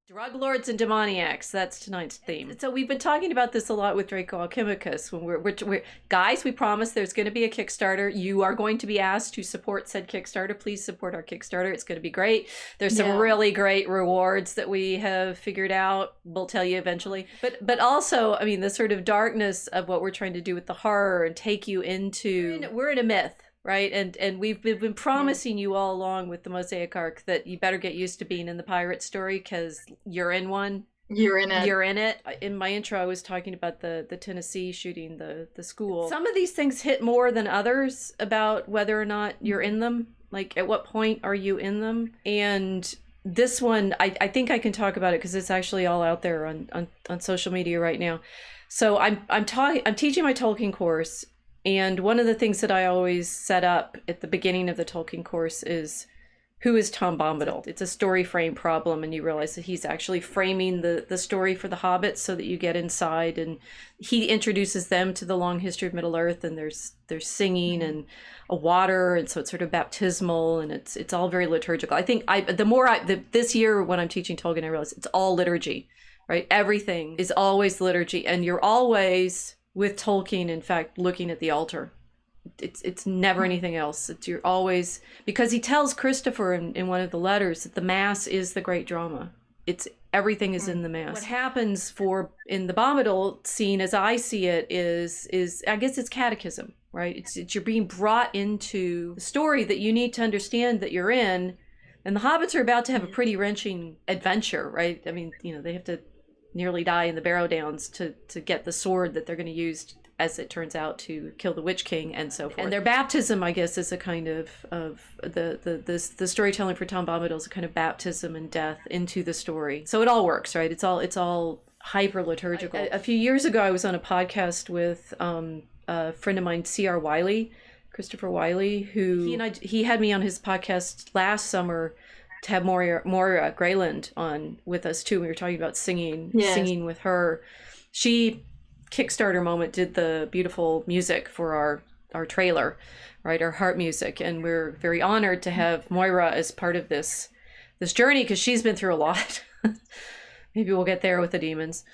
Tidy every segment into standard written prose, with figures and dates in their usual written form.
Drug lords and demoniacs. That's tonight's theme. So we've been talking about this a lot with Draco Alchemicus. When we're guys, we promise there's going to be a Kickstarter. You are going to be asked to support said Kickstarter. Please support our Kickstarter. It's going to be great. There's some really great rewards that we have figured out. We'll tell you eventually. But also, I mean, the sort of darkness of what we're trying to do with the horror and take you into. We're in a myth. Right, and we've been promising you all along with the Mosaic Arc that you better get used to being in the pirate story because you're in one. You're in it. You're in it. In my intro, I was talking about the Tennessee shooting the school. Some of these things hit more than others about whether or not you're in them. Like, at what point are you in them? And this one, I think I can talk about it because it's actually all out there on social media right now. So I'm teaching my Tolkien course. And one of the things that I always set up at the beginning of the Tolkien course is, who is Tom Bombadil? It's a story frame problem, and you realize that he's actually framing the story for the hobbits so that you get inside, and he introduces them to the long history of Middle-earth, and there's singing and a water, and so it's sort of baptismal, and it's all very liturgical. I think this year when I'm teaching Tolkien, I realize it's all liturgy, right? Everything is always liturgy, and you're always... with Tolkien, in fact, looking at the altar. It's never anything else. You're always, because he tells Christopher in one of the letters that the Mass is the great drama. Everything is in the Mass. What happens in the Bombadil scene, as I see it, is I guess it's catechism, right? It's you're being brought into the story that you need to understand that you're in, and the hobbits are about to have a pretty wrenching adventure, right? I mean, they have to nearly die in the Barrow Downs to get the sword that they're going to use, as it turns out, to kill the Witch King and so forth. And their baptism, I guess, is a kind of the storytelling for Tom Bombadil is a kind of baptism and death into the story. So it all works, right? It's all hyper liturgical. A few years ago, I was on a podcast with a friend of mine, C.R. Wiley, Christopher Wiley, who he had me on his podcast last summer to have Moira Grayland on with us too. We were talking about singing with her. She, Kickstarter moment, did the beautiful music for our trailer, right? Our heart music. And we're very honored to have Moira as part of this journey because she's been through a lot. Maybe we'll get there with the demons.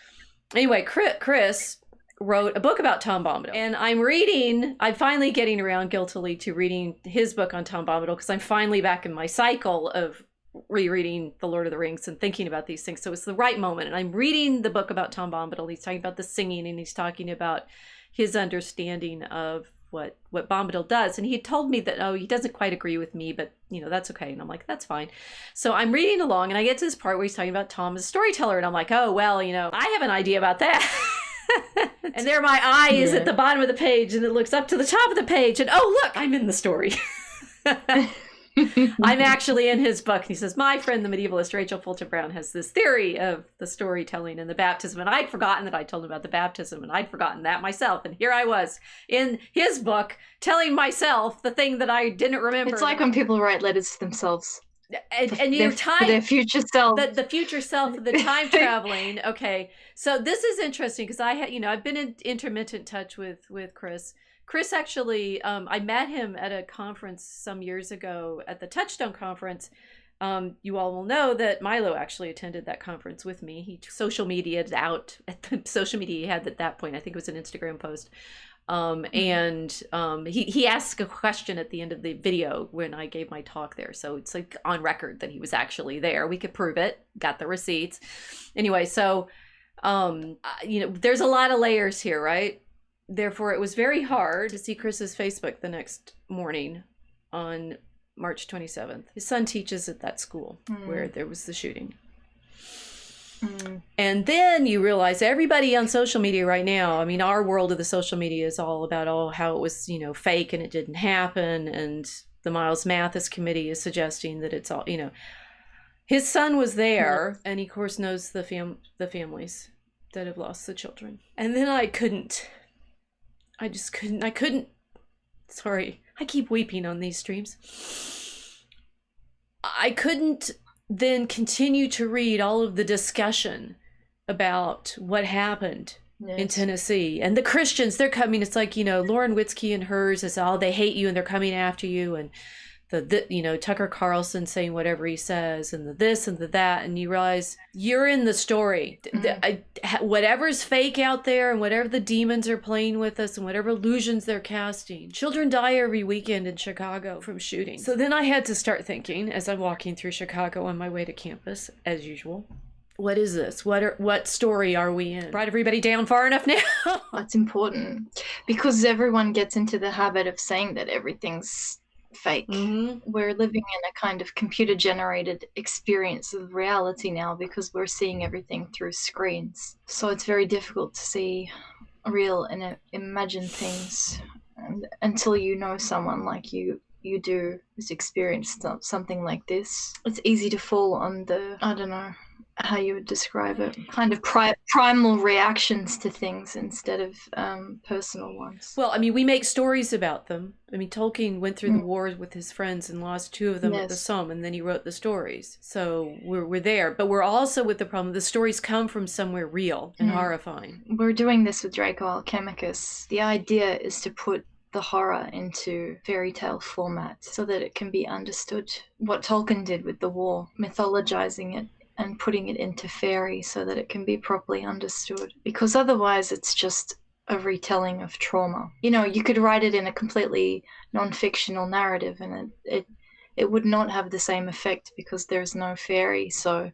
Anyway, Chris wrote a book about Tom Bombadil. And I'm finally getting around guiltily to reading his book on Tom Bombadil because I'm finally back in my cycle of rereading The Lord of the Rings and thinking about these things. So it's the right moment. And I'm reading the book about Tom Bombadil. He's talking about the singing, and he's talking about his understanding of what Bombadil does. And he told me that, he doesn't quite agree with me, but that's okay. And I'm like, that's fine. So I'm reading along, and I get to this part where he's talking about Tom as a storyteller. And I'm like, oh, well, I have an idea about that. And there my eye is at the bottom of the page, and it looks up to the top of the page, and oh, look, I'm in the story. I'm actually in his book. And he says, my friend, the medievalist Rachel Fulton Brown, has this theory of the storytelling and the baptism. And I'd forgotten that I told him about the baptism, and I'd forgotten that myself. And here I was in his book telling myself the thing that I didn't remember. It's like when people write letters to themselves. And your time, their future self, the future self, the time traveling. Okay, so this is interesting because I've been in intermittent touch with Chris. Chris actually, I met him at a conference some years ago at the Touchstone conference. You all will know that Milo actually attended that conference with me. He social media'd out at the social media he had at that point. I think it was an Instagram post. He asked a question at the end of the video when I gave my talk there. So it's like on record that he was actually there. We could prove it, got the receipts. Anyway, so, there's a lot of layers here, right? Therefore, it was very hard to see Chris's Facebook the next morning on March 27th. His son teaches at that school where there was the shooting. And then you realize everybody on social media right now, our world of the social media is all about, how it was, fake and it didn't happen. And the Miles Mathis committee is suggesting that it's all, his son was there, and he, of course, knows the families that have lost the children. And then I couldn't. Sorry, I keep weeping on these streams. I couldn't then continue to read all of the discussion about what happened in Tennessee. And the Christians, they're coming, it's like, Lauren Witzke and hers is all, they hate you and they're coming after you. And Tucker Carlson saying whatever he says, and the this and the that, and you realize you're in the story. Whatever's fake out there, and whatever the demons are playing with us, and whatever illusions they're casting. Children die every weekend in Chicago from shootings. So then I had to start thinking, as I'm walking through Chicago on my way to campus, as usual, what is this? What story are we in? Brought everybody down far enough now? That's important, because everyone gets into the habit of saying that everything's fake. We're living in a kind of computer-generated experience of reality now, because we're seeing everything through screens. So it's very difficult to see real and imagine things until you know someone like you do who's experienced something like this. It's easy to fall on the, I don't know how you would describe it, kind of primal reactions to things instead of personal ones. Well, I mean, we make stories about them. I mean, Tolkien went through the wars with his friends and lost 2 of them at the Somme, and then he wrote the stories. So we're there, but we're also with the problem. The stories come from somewhere real and horrifying. We're doing this with Draco Alchemicus. The idea is to put the horror into fairy tale format so that it can be understood. What Tolkien did with the war, mythologizing it and putting it into fairy so that it can be properly understood. Because otherwise it's just a retelling of trauma. You could write it in a completely non-fictional narrative and it would not have the same effect because there's no fairy. So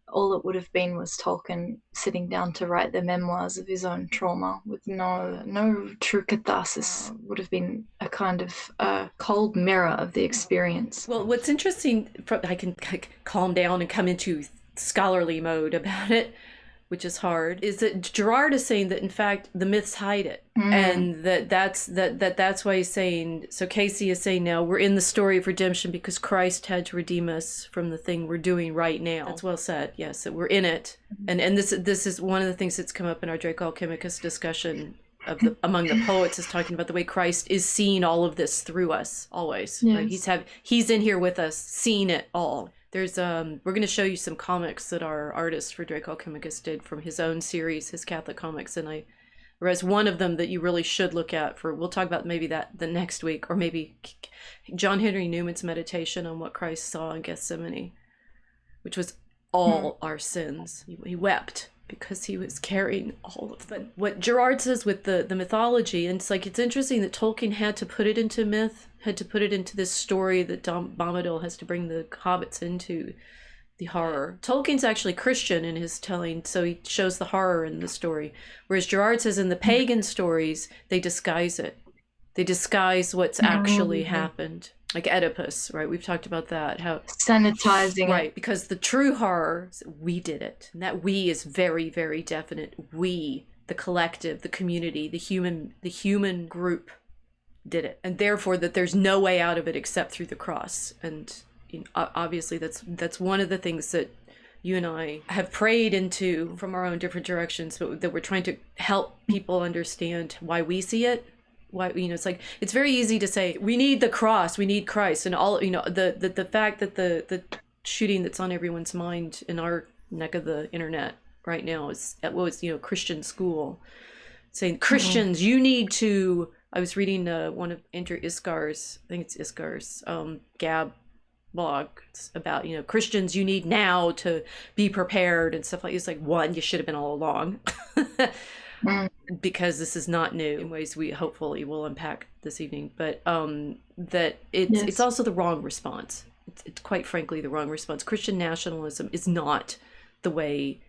all it would have been was Tolkien sitting down to write the memoirs of his own trauma with no true catharsis. Would have been a kind of cold mirror of the experience. Well, what's interesting, I can calm down and come into scholarly mode about it, which is hard, is that Gerard is saying that in fact the myths hide it, and that's why he's saying. So Casey is saying now we're in the story of redemption because Christ had to redeem us from the thing we're doing right now. That's well said. Yes, that we're in it, and this is one of the things that's come up in our Draco Alchemicus discussion among the poets, is talking about the way Christ is seeing all of this through us always. Yes. Right? He's in here with us, seeing it all. There's we're going to show you some comics that our artist for Draco Alchemicus did from his own series, his Catholic comics, and I read one of them that you really should look at. We'll talk about maybe that the next week, or maybe John Henry Newman's meditation on what Christ saw in Gethsemane, which was all our sins. He wept because he was carrying all of them. What Gerard says with the mythology, and it's interesting that Tolkien had to put it into myth, had to put it into this story that Tom Bombadil has to bring the hobbits into, the horror. Tolkien's actually Christian in his telling, so he shows the horror in the story. Whereas Gerard says in the pagan stories, they disguise it. They disguise what's actually happened. Like Oedipus, right? We've talked about that. How sanitizing right, it. because the true horror, we did it. And that we is very, very definite. We, the collective, the community, the human group did it. And therefore that there's no way out of it except through the cross. And obviously that's one of the things that you and I have prayed into from our own different directions, but that we're trying to help people understand why we see it. Why, it's very easy to say we need the cross, we need Christ, and all, the fact that the shooting that's on everyone's mind in our neck of the internet right now is Christian school saying Christians, you need to. I was reading one of Andrew Iskar's, I think it's Iskar's Gab blog. It's about Christians, you need now to be prepared and stuff like. It's like, one, you should have been all along. Because this is not new in ways we hopefully will unpack this evening, but that it's also the wrong response. It's quite frankly the wrong response. Christian nationalism is not the way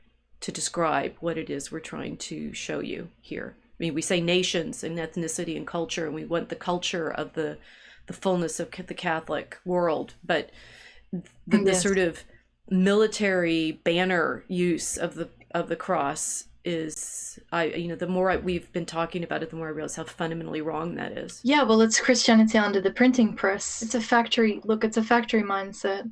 to describe what it is we're trying to show you here. I mean, we say nations and ethnicity and culture, and we want the culture of the fullness of the Catholic world, but the sort of military banner use of the cross is, the more we've been talking about it, the more I realize how fundamentally wrong that is. Yeah, well, it's Christianity under the printing press. It's a factory mindset.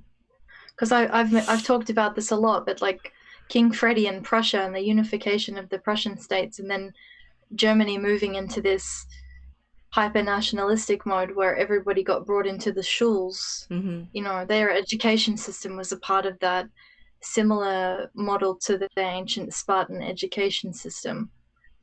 Because I've talked about this a lot, but like King Freddy and Prussia and the unification of the Prussian states, and then Germany moving into this hyper-nationalistic mode where everybody got brought into the schuls. Their education system was a part of that similar model to the ancient Spartan education system.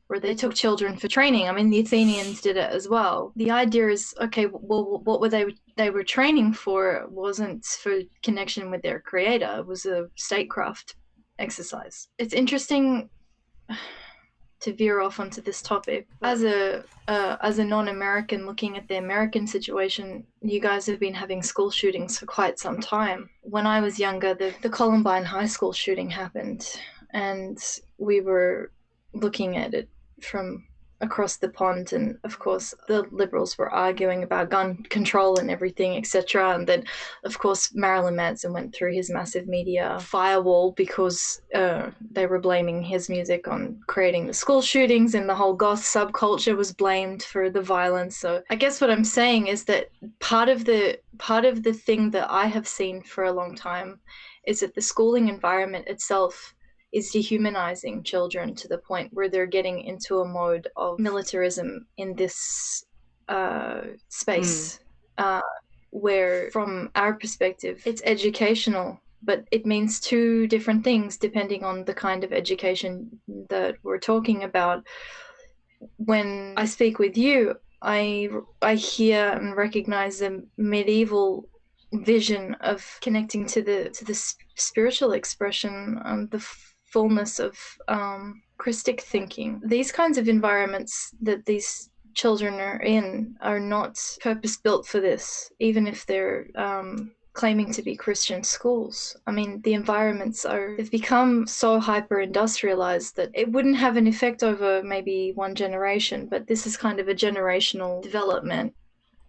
where they took children for training. I mean, the Athenians did it as well. The idea is, okay, well, what were they were training for wasn't for connection with their creator. It was a statecraft exercise. It's interesting to veer off onto this topic. As a non-American looking at the American situation, you guys have been having school shootings for quite some time. When I was younger, the Columbine High School shooting happened, and we were looking at it from across the pond, and of course the Liberals were arguing about gun control and everything, etc. And then of course Marilyn Manson went through his massive media firewall because they were blaming his music on creating the school shootings, and the whole goth subculture was blamed for the violence. So I guess what I'm saying is that part of the thing that I have seen for a long time is that the schooling environment itself is dehumanizing children to the point where they're getting into a mode of militarism in this space, where from our perspective it's educational, but it means two different things depending on the kind of education that we're talking about. When I speak with you, I hear and recognize the medieval vision of connecting to the spiritual expression and the fullness of Christic thinking. These kinds of environments that these children are in are not purpose-built for this, even if they're claiming to be Christian schools. I mean, the environments they've become so hyper-industrialized that it wouldn't have an effect over maybe one generation, but this is kind of a generational development.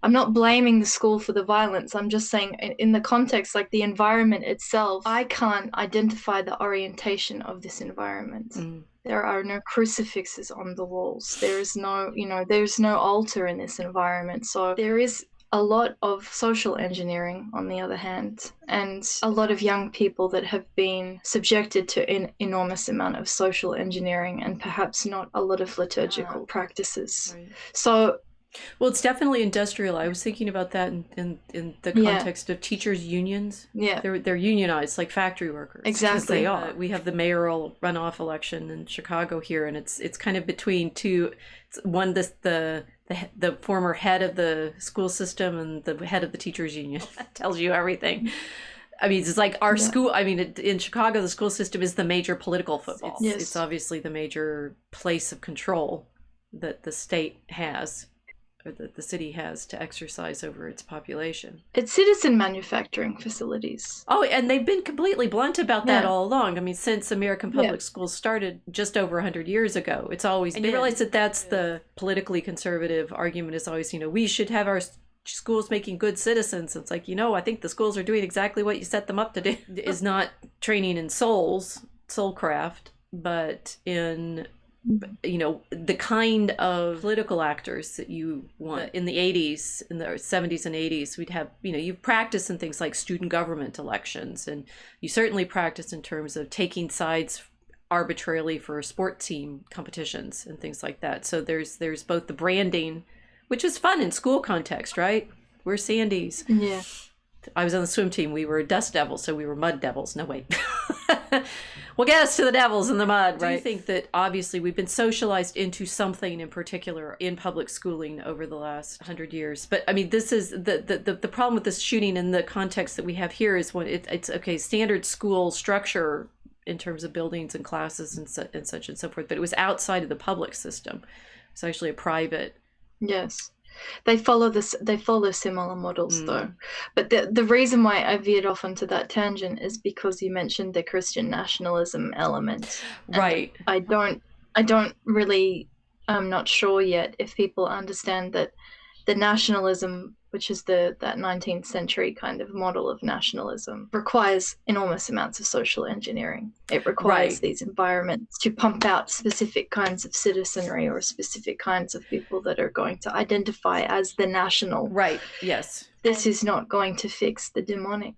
I'm not blaming the school for the violence. I'm just saying in the context, like the environment itself, I can't identify the orientation of this environment. There are no crucifixes on the walls. There's no altar in this environment. So there is a lot of social engineering, on the other hand, and a lot of young people that have been subjected to an enormous amount of social engineering and perhaps not a lot of liturgical practices. Right. So, well, it's definitely industrial. I was thinking about that in the context of teachers' unions. Yeah, they're unionized like factory workers. Exactly, they are. We have the mayoral runoff election in Chicago here, and it's kind of between two. One, the former head of the school system and the head of the teachers' union. That tells you everything. I mean, it's like our school. I mean, in Chicago, the school system is the major political football. It's obviously the major place of control that the state has, or that the city has, to exercise over its population. It's citizen manufacturing facilities. Oh, and they've been completely blunt about that all along. I mean, since American public schools started just over 100 years ago, it's always been. And you realize that that's the politically conservative argument, is always, we should have our schools making good citizens. It's like, I think the schools are doing exactly what you set them up to do. Is not training in soulcraft, but in the kind of political actors that you want. In the 80s, in the 70s and 80s, we'd have, you practice in things like student government elections, and you certainly practice in terms of taking sides arbitrarily for sport team competitions and things like that. So there's both the branding, which is fun in school context, right? We're Sandies. Yeah. I was on the swim team. We were Dust Devils, so we were Mud Devils. No, wait. Well, get us to the devils in the mud, right? I think that obviously we've been socialized into something in particular in public schooling over the last 100 years. But I mean, this is the problem with this shooting in the context that we have here is when it's okay, standard school structure in terms of buildings and classes and such and so forth, but it was outside of the public system. It's actually a private. Yes. They follow similar models though. But the reason why I veered off onto that tangent is because you mentioned the Christian nationalism element. Right. I don't really, I'm not sure yet if people understand that the nationalism, which is that 19th century kind of model of nationalism, requires enormous amounts of social engineering. It requires these environments to pump out specific kinds of citizenry or specific kinds of people that are going to identify as the national. Right, yes. This is not going to fix the demonic.